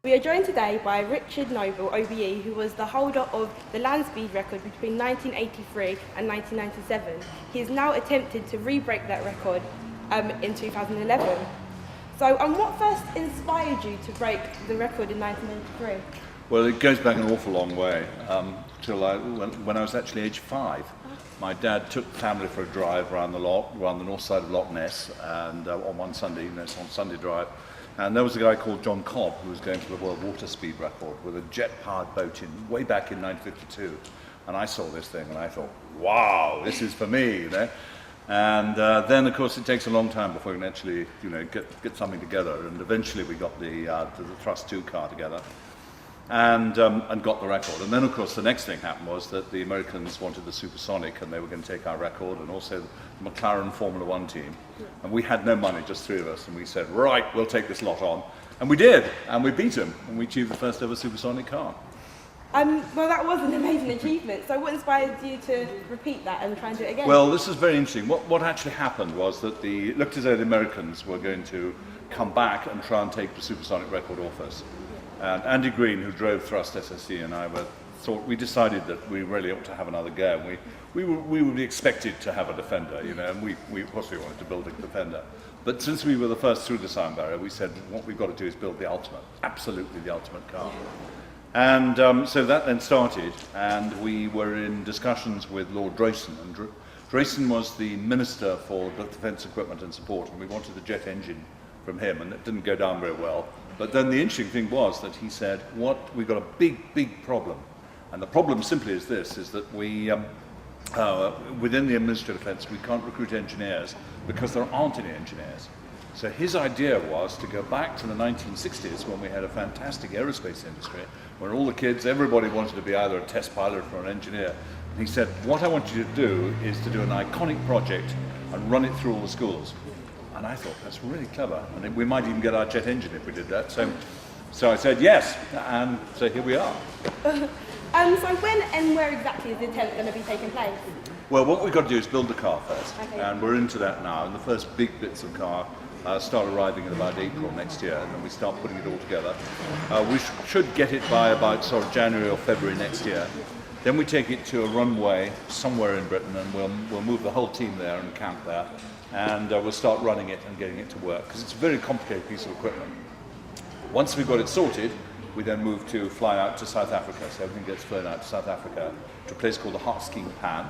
We are joined today by Richard Noble, OBE, who was the holder of the land speed record between 1983 and 1997. He has now attempted to re-break that record in 2011. So, what first inspired you to break the record in 1983? Well, it goes back an awful long way, till when I was actually age 5. My dad took the family for a drive around the north side of Loch Ness, and on one Sunday, on Sunday drive, and there was a guy called John Cobb who was going for the world water speed record with a jet-powered boat way back in 1952, and I saw this thing and I thought, wow, this is for me, you know. And then, of course, it takes a long time before you can actually, get something together. And eventually, we got the Thrust 2 car together, and got the record. And then, of course, the next thing happened was that the Americans wanted the supersonic, and they were going to take our record, and also the McLaren Formula One team. And we had no money, just 3 of us, and we said, right, we'll take this lot on. And we did, and we beat them, and we achieved the first ever supersonic car. Well, that was an amazing achievement. So what inspired you to repeat that and try and do it again? Well, this is very interesting. What actually happened was that it looked as though the Americans were going to come back and try and take the supersonic record off us. And Andy Green, who drove Thrust SSE, and I we decided that we really ought to have another go. We would be expected to have a Defender, and we of course we wanted to build a Defender. But since we were the first through the sound barrier, we said what we've got to do is build the ultimate, absolutely the ultimate car. And so that then started, and we were in discussions with Lord Drayson. And Drayson was the Minister for Defence Equipment and Support, and we wanted the jet engine from him, and it didn't go down very well. But then the interesting thing was that he said, we've got a big problem. And the problem simply is this, is that we, within the Ministry of Defence, we can't recruit engineers because there aren't any engineers. So his idea was to go back to the 1960s when we had a fantastic aerospace industry, where all the kids, everybody wanted to be either a test pilot or an engineer. And he said, what I want you to do is to do an iconic project and run it through all the schools. And I thought, that's really clever. And we might even get our jet engine if we did that. So I said yes, and so here we are. So when and where exactly is the attempt going to be taking place? Well, what we've got to do is build the car first. Okay. And we're into that now. And the first big bits of car start arriving in about April next year, and then we start putting it all together. We should get it by about sort of January or February next year. Then we take it to a runway somewhere in Britain, and we'll move the whole team there and camp there, and we'll start running it and getting it to work, because it's a very complicated piece of equipment. Once we've got it sorted, we then move to fly out to South Africa. So everything gets flown out to South Africa to a place called the Hartskeen Pan,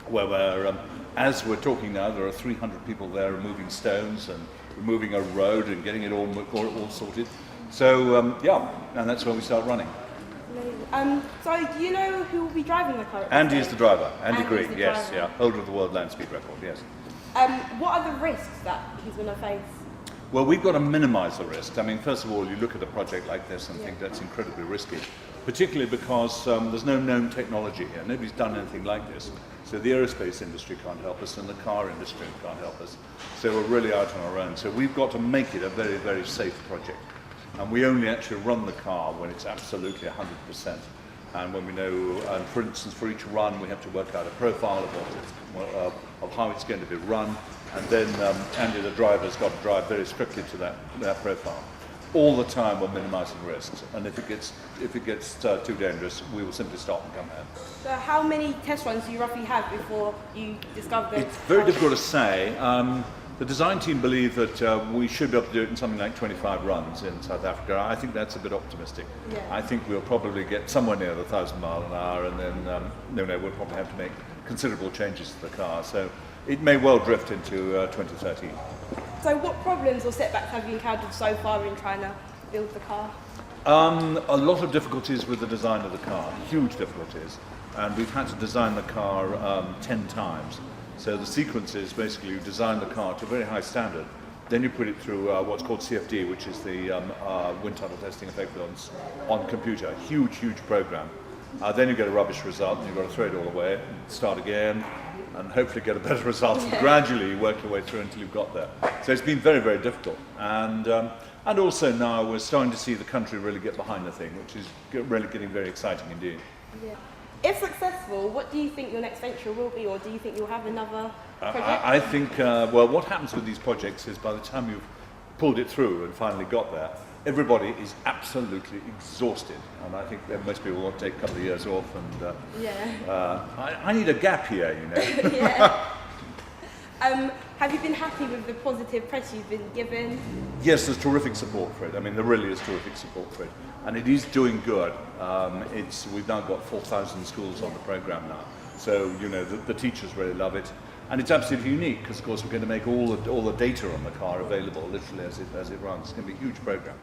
where as we're talking now, there are 300 people there removing stones and removing a road and getting it all sorted. So, and that's where we start running. So do you know who will be driving the car? Andy is the driver. Andy Green, the yes, driver. holder of the world land speed record, yes. What are the risks that he's going to face? Well, we've got to minimise the risk. I mean, first of all, you look at a project like this and think that's incredibly risky, particularly because there's no known technology here. Nobody's done anything like this. So the aerospace industry can't help us, and the car industry can't help us. So we're really out on our own. So we've got to make it a very, very safe project. And we only actually run the car when it's absolutely 100%. And when we know, for instance, for each run, we have to work out a profile of how it's going to be run. And then Andy, the driver, has got to drive very strictly to that profile. All the time we're minimising risks, and if it gets too dangerous, we will simply stop and come home. So how many test runs do you roughly have before you discover the... It's very difficult to say. The design team believe that we should be able to do it in something like 25 runs in South Africa. I think that's a bit optimistic. Yeah. I think we'll probably get somewhere near the 1,000 mile an hour, and then we'll probably have to make considerable changes to the car. So it may well drift into 2013. So what problems or setbacks have you encountered so far in trying to build the car? A lot of difficulties with the design of the car, huge difficulties. And we've had to design the car 10 times. So the sequence is basically you design the car to a very high standard, then you put it through what's called CFD, which is the wind tunnel testing effectiveness on computer, huge program. Then you get a rubbish result, and you've got to throw it all away, start again, and hopefully get a better result. And gradually you work your way through until you've got there. So it's been very, very difficult. And also now we're starting to see the country really get behind the thing, which is really getting very exciting indeed. Yeah. If successful, what do you think your next venture will be, or do you think you'll have another project? I think, well, what happens with these projects is by the time you've pulled it through and finally got there, everybody is absolutely exhausted, and I think that most people want to take a couple of years off, and I need a gap here, you know. Yeah. Have you been happy with the positive press you've been given? Yes, there's terrific support for it. I mean, there really is terrific support for it, and it is doing good. We've now got 4,000 schools on the programme now, so you know the teachers really love it, and it's absolutely unique because, of course, we're going to make all the data on the car available literally as it runs. It's going to be a huge programme.